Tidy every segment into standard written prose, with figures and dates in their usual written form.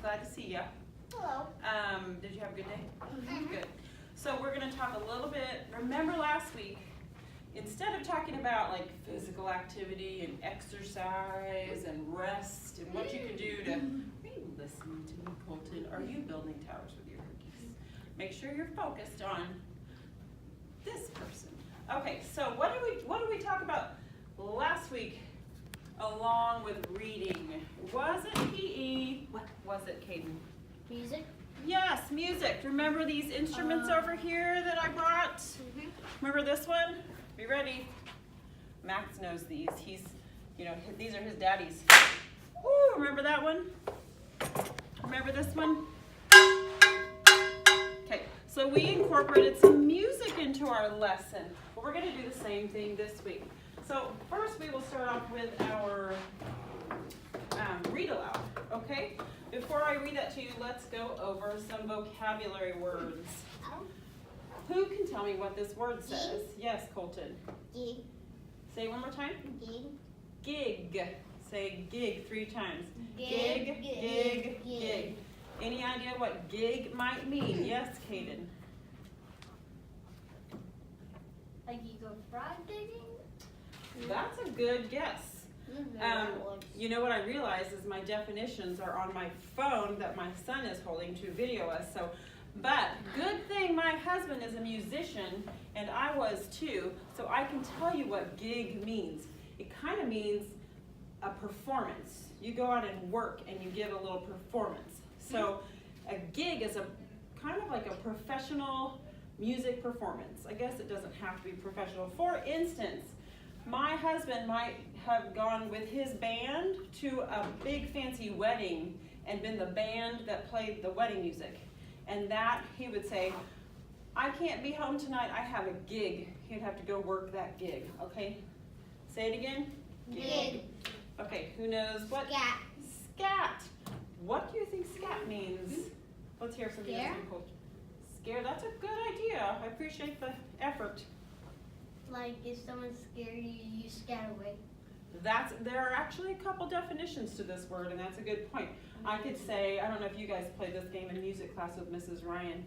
glad to see you. Hello. Did you have a good day? Good. So we're going to talk a little bit. Remember last week, instead of talking about like physical activity and exercise and rest and what you can do to, are you listening to me, Colton? Are you building towers with your cookies? Make sure you're focused on this person. Okay, so what did we talk about last week along with reading? Was it PE? What was it, Caden? Music. Yes, music. Remember these instruments over here that I brought? Remember this one? Be ready. Max knows these. He's, these are his daddy's. Woo, remember that one? Remember this one? Okay, so we incorporated some music into our lesson. But we're going to do the same thing this week. So first we will start off with our read aloud, okay? Before I read that to you, let's go over some vocabulary words. Who can tell me what this word says? Yes, Colton. Gig. Say it one more time. Gig. Gig. Say gig 3 times. Gig, Gig, gig. gig. Any idea what gig might mean? Yes, Caden. Like you go frog digging? That's a good guess. You know what I realized is my definitions are on my phone that my son is holding to video us. But good thing my husband is a musician and I was too, so I can tell you what gig means. It kind of means a performance. You go out and work and you give a little performance. So a gig is a kind of like a professional music performance. I guess it doesn't have to be professional. For instance, my husband might have gone with his band to a big fancy wedding and been the band that played the wedding music. And that he would say, I can't be home tonight, I have a gig. He'd have to go work that gig, okay? Say it again. Gig. Okay, who knows what? Scat. Scat. What do you think scat means? Let's hear from you. Scare? Scare, that's a good idea. I appreciate the effort. Like if someone's scared you, you scat away. There are actually a couple definitions to this word, and that's a good point. I could say, I don't know if you guys played this game in music class with Mrs. Ryan.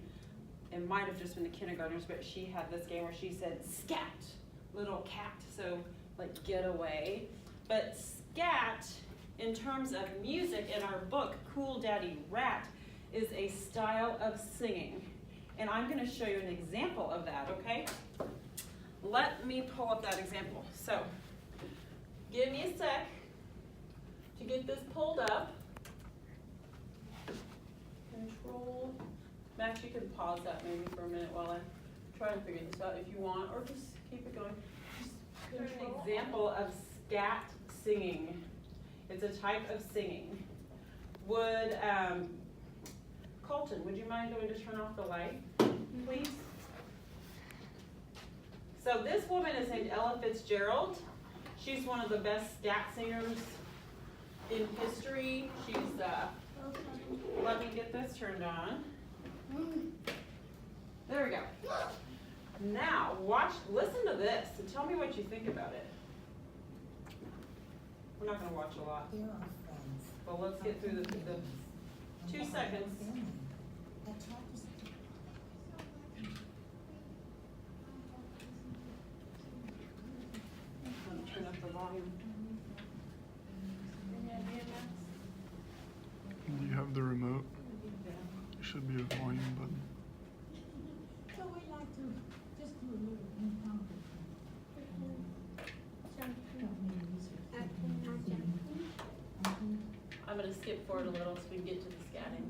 It might have just been the kindergartners, but she had this game where she said, scat, little cat, so like get away. But scat, in terms of music in our book, Cool Daddy Rat, is a style of singing. And I'm going to show you an example of that, okay? Let me pull up that example. So, give me a sec to get this pulled up. Control. Max, you can pause that maybe for a minute while I try and figure this out if you want, or just keep it going. Just an example of scat singing. It's a type of singing. Colton, would you mind going to turn off the light, please? So this woman is named Ella Fitzgerald. She's one of the best scat singers in history. She's, let me get this turned on. There we go. Now, listen to this and tell me what you think about it. We're not going to watch a lot. But let's get through the 2 seconds. Turn up the volume. Do you have the remote? There should be a volume button. So we like to just do a little encounter. I'm going to skip forward a little so we can get to the scatting.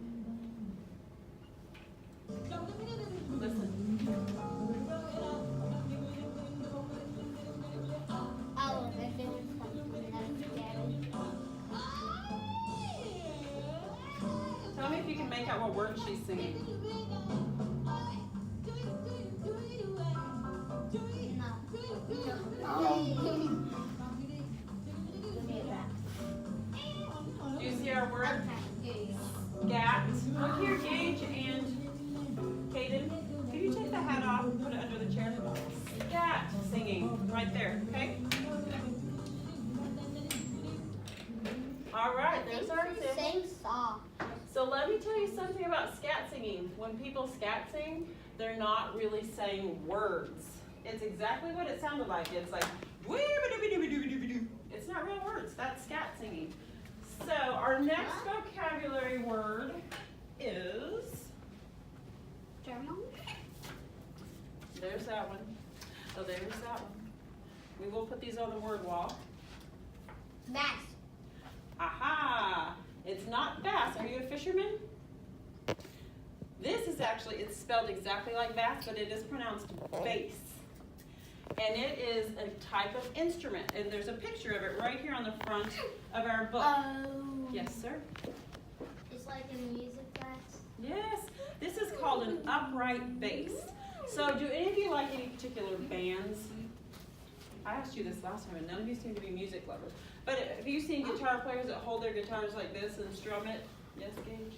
Listen. Oh, my favorite something. Tell me if you can make out what word she's singing. Do you see our word? Scat. Look here, Gage and Caden. Can you take the hat off and put it under the chair? Scat singing right there, okay? All right, there's our example. Same song. So let's you something about scat singing. When people scat sing, they're not really saying words. It's exactly what it sounded like. It's like, it's not real words. That's scat singing. So our next vocabulary word is, German. there's that one. Oh, there's that one. We will put these on the word wall. Bass. Aha! It's not bass. Are you a fisherman? This is actually, it's spelled exactly like bass, but it is pronounced bass. And it is a type of instrument. And there's a picture of it right here on the front of our book. Oh. Yes, sir? It's like a music class. Yes. This is called an upright bass. So do any of you like any particular bands? I asked you this last time and none of you seem to be music lovers. But have you seen guitar players that hold their guitars like this and strum it? Yes, Gage?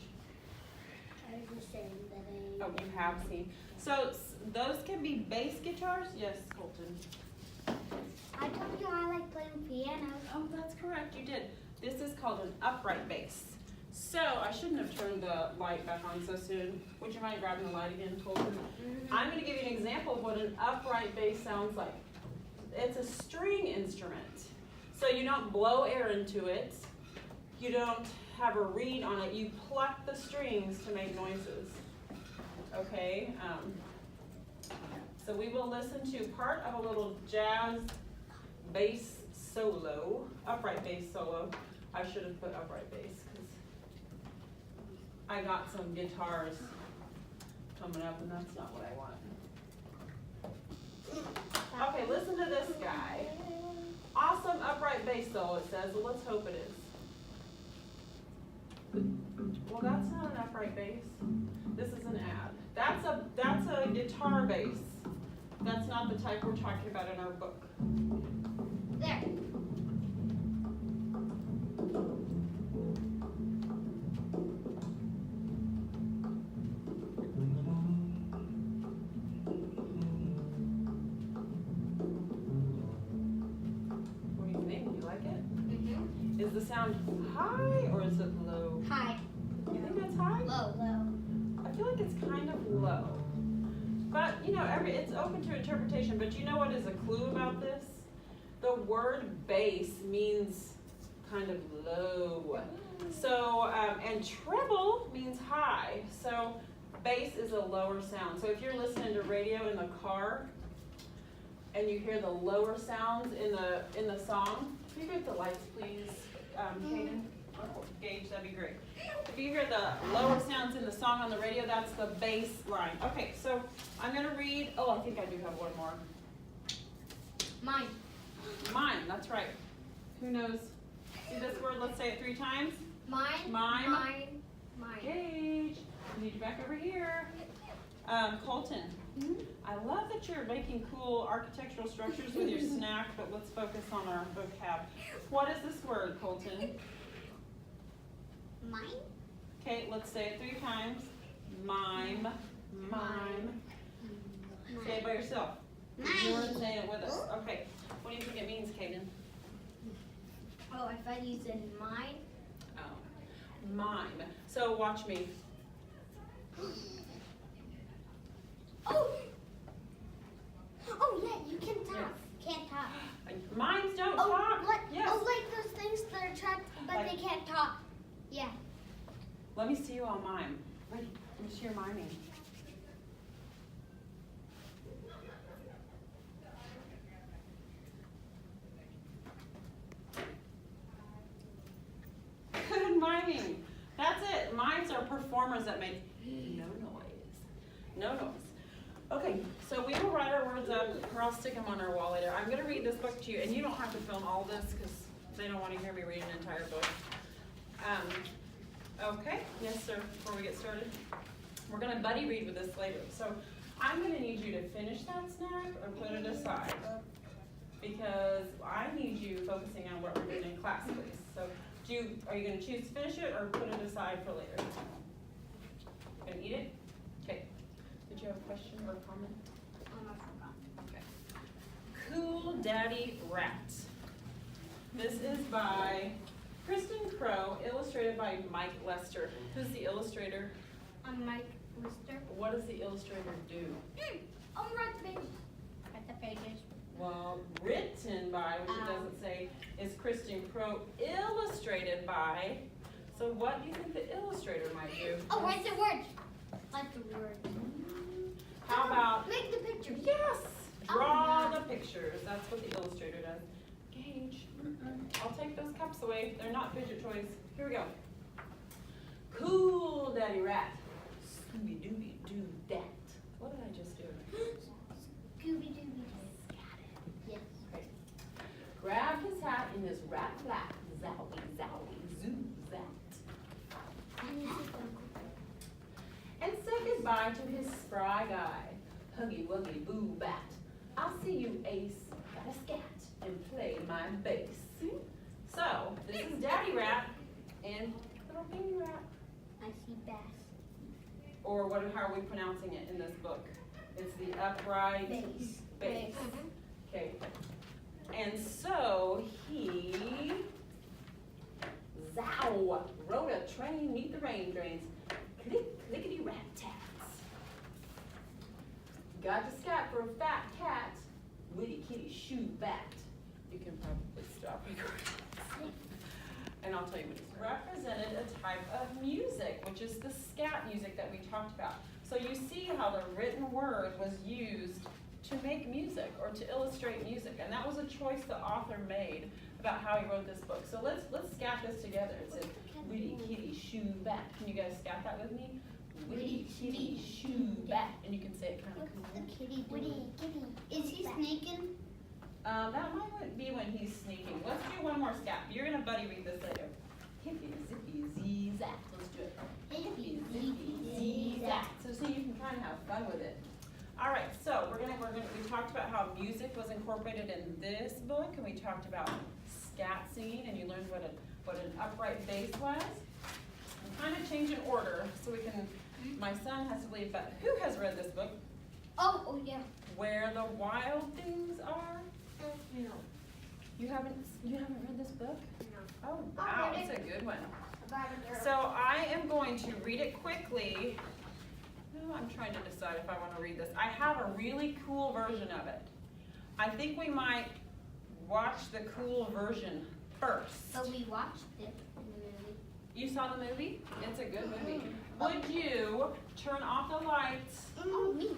I was just saying that Oh, you have seen. So those can be bass guitars? Yes, Colton. I told you I like playing piano. Oh, that's correct, you did. This is called an upright bass. So I shouldn't have turned the light back on so soon. Would you mind grabbing the light again, Colton? I'm going to give you an example of what an upright bass sounds like. It's a string instrument. So you don't blow air into it. You don't have a reed on it. You pluck the strings to make noises. Okay? So we will listen to part of a little jazz bass solo, upright bass solo. I should have put upright bass because I got some guitars coming up and that's not what I want. Okay, listen to this guy. Awesome upright bass solo, it says. Well, let's hope it is. Well, that's not an upright bass. This is an ad. That's a guitar bass. That's not the type we're talking about in our book. There. What do you think? You like it? Is the sound high or is it low? High. You think that's high? Low. I feel like it's kind of low. But, you know, it's open to interpretation, but you know what is a clue about this? The word bass means kind of low. So, and treble means high. So, bass is a lower sound. So if you're listening to radio in the car and you hear the lower sounds in the song, can you get the lights, please, Kaden? Or Gage, that'd be great. If you hear the lower sounds in the song on the radio, that's the bass line. Okay, so I'm going to read. Oh, I think I do have one more. Mine. Mime, that's right. Who knows? See this word? Let's say it 3 times. Mine. Mime. Mine. Gage, I need you back over here. Colton, I love that you're making cool architectural structures with your snack, but let's focus on our vocab. What is this word, Colton? Mine. Okay, let's say it 3 times. Mime. Mime. Say it by yourself. You weren't saying it with us. Okay. What do you think it means, Kaden? Oh, I thought you said mine. Oh. Mime. So watch me. Oh. Oh yeah, you can talk. Can't talk. Mimes don't Oh, talk. like, Yes. oh, like those things that are trapped, but Like- they can't talk. Yeah. Let me see you all mime. Ready? Let me see your miming. Good miming. That's it. Mimes are performers that make no noise. No noise. Okay, so we will write our words up, or I'll stick them on our wall later. I'm going to read this book to you, and you don't have to film all this because they don't want to hear me read an entire book. Okay, yes, sir, before we get started. We're going to buddy read with this later. So I'm going to need you to finish that snack or put it aside because I need you focusing on what we're doing in class, please. So are you going to choose to finish it or put it aside for later? Going to eat it? Okay. Did you have a question or a comment? Okay. Cool Daddy Rat. This is by Kristen Crow, illustrated by Mike Lester. Who's the illustrator? I'm Mike Lister. What does the illustrator do? I'm right the pages. Write the pages. Well, written by, which it doesn't say, is Kristen Crow, illustrated by. So what do you think the illustrator might do? Oh, write the words. Write the words. How about, Make the pictures. yes, draw Oh, the pictures. That's what the illustrator does. Gage, I'll take those cups away. They're not fidget toys. Here we go. Cool Daddy Rat. Scooby Dooby Doo that. What did I just do? Scooby Dooby. Yes. Great. Grabbed his hat in his rat flap. Zowie, zowie, zoo, zat. And said goodbye to his spry guy. Huggy Wuggy Boo Bat. I'll see you, Ace. Gotta scat and play my bass. So, this is Daddy Rat and little baby rat. I see bass. Or how are we pronouncing it in this book? It's the upright Bass. bass. Okay. And so he zow rode a train, meet the rain drains, click clickety rat tats. Got to scat for a fat cat, witty kitty shoe bat. You can probably stop recording. And I'll tell you what it's represented a type of music, which is the scat music that we talked about. So you see how the written word was used to make music or to illustrate music, and that was a choice the author made about how he wrote this book. So let's scat this together. It says, witty kitty shoe bat. Can you guys scat that with me? Witty kitty shoe bat, and you can say it kind of cool. What's the kitty doing? Is he sneaking? That might be when he's sneaking. Let's do one more scat. You're gonna buddy read this later. Hippy zippy zee zap. Let's do it. Hippy zippy zee zap. So you can kind of have fun with it. All right. So we talked about how music was incorporated in this book, and we talked about scat singing, and you learned what an upright bass was. I'm kind of changing order so we can. My son has to leave, but who has read this book? Oh yeah. Where the Wild Things Are. No. You haven't read this book? No. Oh wow, read it's a good one. About a girl. So I am going to read it quickly. Oh, I'm trying to decide if I want to read this. I have a really cool version of it. I think we might watch the cool version first. But we watched it in the movie. You saw the movie? It's a good movie. Would you turn off the lights? Oh, me.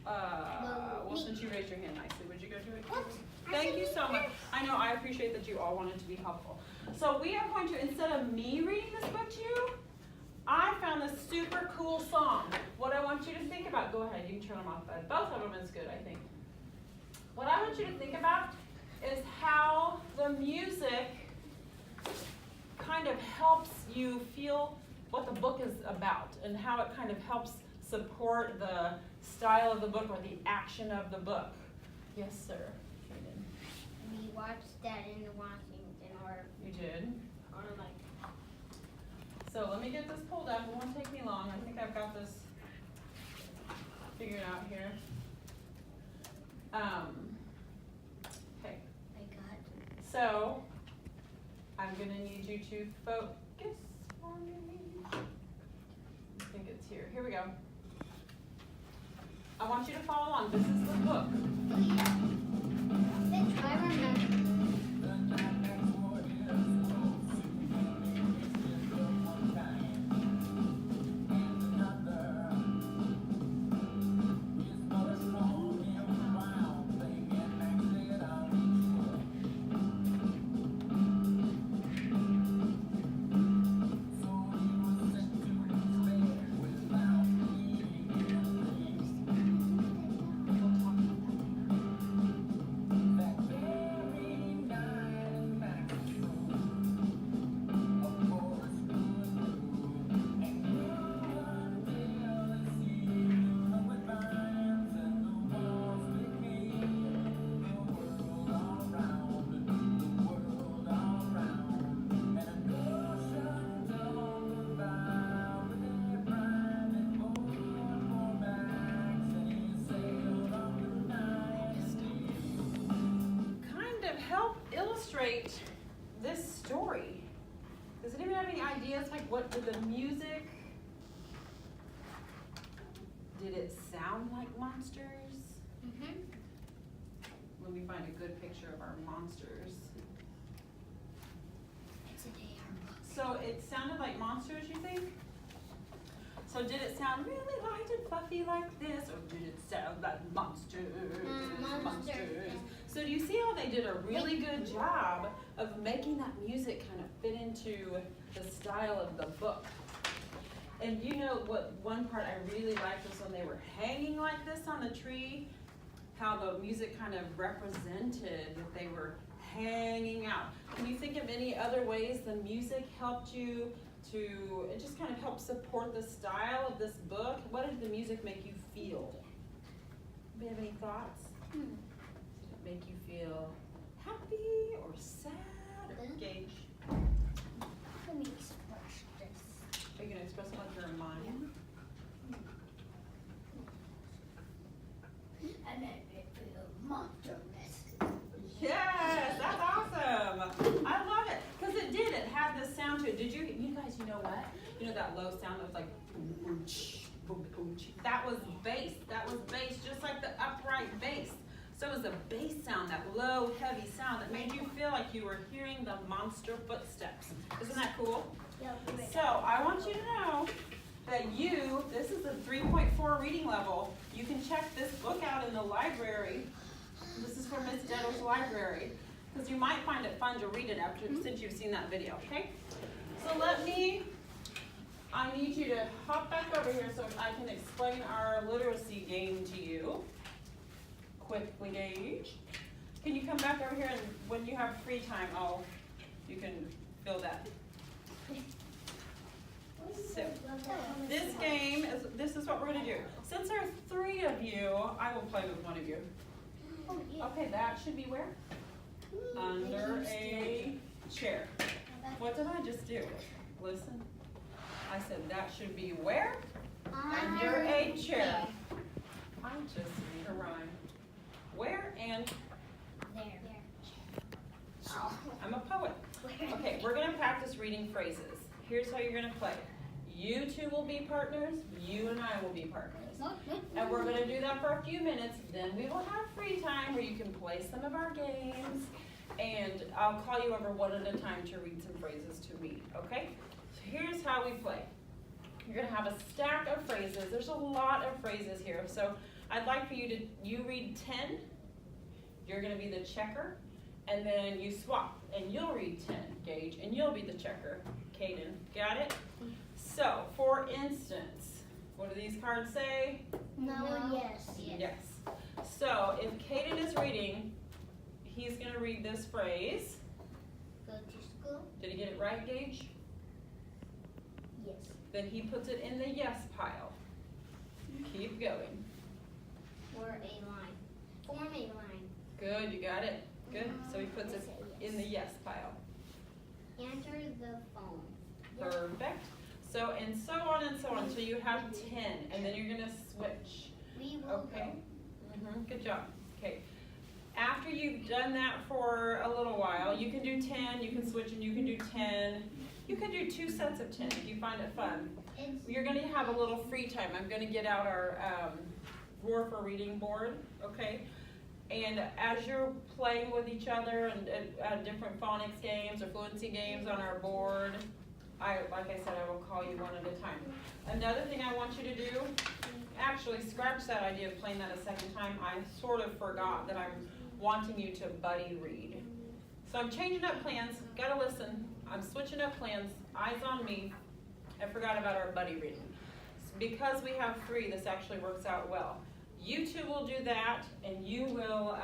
Well, since you raised your hand nicely, would you go do it? What? Thank you so much. I know, I appreciate that you all wanted to be helpful. So we are going to, instead of me reading this book to you, I found this super cool song. What I want you to think about, go ahead, you can turn them off, bud. Both of them is good, I think. What I want you to think about is how the music kind of helps you feel what the book is about and how it kind of helps support the style of the book or the action of the book. Yes, sir. We watched that in Washington You did? or like. So let me get this pulled up. It won't take me long. I think I've got this figured out here. Okay. I got. So I'm gonna need you to focus for me. I think it's here. Here we go. I want you to follow along. This is the book. I remember. This story. ideas? Like, what did the music? Did it sound like monsters? Let me find a good picture of our monsters. So it sounded like monsters, you think? So did it sound really light and fluffy like this, or did it sound like monsters? Monsters. So do you see how they did a really good job of making that music kind of fit into the style of the book? And you know what, one part I really liked was when they were hanging like this on the tree, how the music kind of represented that they were hanging out. Can you think of any other ways the music helped you to, it just kind of helped support the style of this book? What did the music make you feel? Do you have any thoughts? Did it make you feel happy or sad or Gage? Let me express this. Are you gonna express what you're in mind? And then it feel monstrous. Yes, that's awesome. I love it because it did. It had this sound to it. Did you guys? You know what? You know that low sound that was like boom, boom, boom, boom. That was bass. That was bass, just like the upright bass. So it was a bass sound, that low, heavy sound that made you feel like you were hearing the monster footsteps. Isn't that cool? So I want you to know that this is a 3.4 reading level. You can check this book out in the library. This is from Miss Detto's library, because you might find it fun to read it since you've seen that video, okay? So I need you to hop back over here so I can explain our literacy game to you. Quickly, Gage. Can you come back over here and when you have free time, you can fill that. So, this game this is what we're gonna do. Since there are 3 of you, I will play with one of you. Okay, that should be where? Under a chair. What did I just do? Listen. I said that should be where? Under a chair. I just made a rhyme. Where and There. I'm a poet. Okay, we're gonna practice reading phrases. Here's how you're gonna play. You two will be partners, you and I will be partners. And we're gonna do that for a few minutes, then we will have free time where you can play some of our games, and I'll call you over one at a time to read some phrases to me, okay? So here's how we play. You're gonna have a stack of phrases. There's a lot of phrases here, so I'd like for you read 10, you're gonna be the checker, and then you swap, and you'll read 10, Gage, and you'll be the checker, Kaden. Got it? So, for instance, what do these cards say? No, yes. Yes. So, if Kaden is reading, he's gonna read this phrase. Go to school? Did he get it right, Gage? Yes. Then he puts it in the yes pile. Keep going. Or a line. Form a line. Good, you got it. Good. So he puts it in the yes pile. Answer the phone. Perfect. So, and so on and so on. So you have 10, and then you're gonna switch. We will Okay. Good job. Okay. After you've done that for a little while, you can do 10, you can switch and you can do 10. You can do 2 sets of 10 if you find it fun. You're gonna have a little free time. I'm gonna get out our Roar for Reading board, okay? And as you're playing with each other and different phonics games or fluency games on our board, like I said, I will call you one at a time. Another thing I want you to do, actually scratch that idea of playing that a second time. I sort of forgot that I'm wanting you to buddy read. So I'm changing up plans, gotta listen. I'm switching up plans, eyes on me. I forgot about our buddy reading. Because we have 3, this actually works out well. You two will do that, and you will,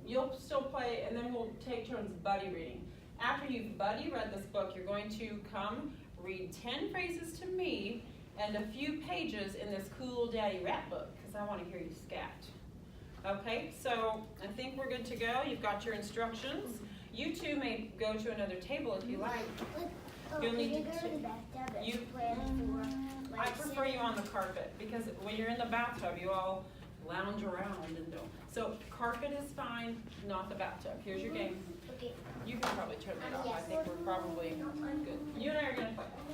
you'll still play, and then we'll take turns buddy reading. After you've buddy read this book, you're going to come read 10 phrases to me and a few pages in this cool Daddy Rat book, because I want to hear you scat. Okay, so I think we're good to go. You've got your instructions. You two may go to another table if you like. You'll need to I prefer you on the carpet, because when you're in the bathtub, you all lounge around and don't. So carpet is fine, not the bathtub. Here's your game. Okay. You can probably turn that off. I think we're probably good. You and I are gonna play.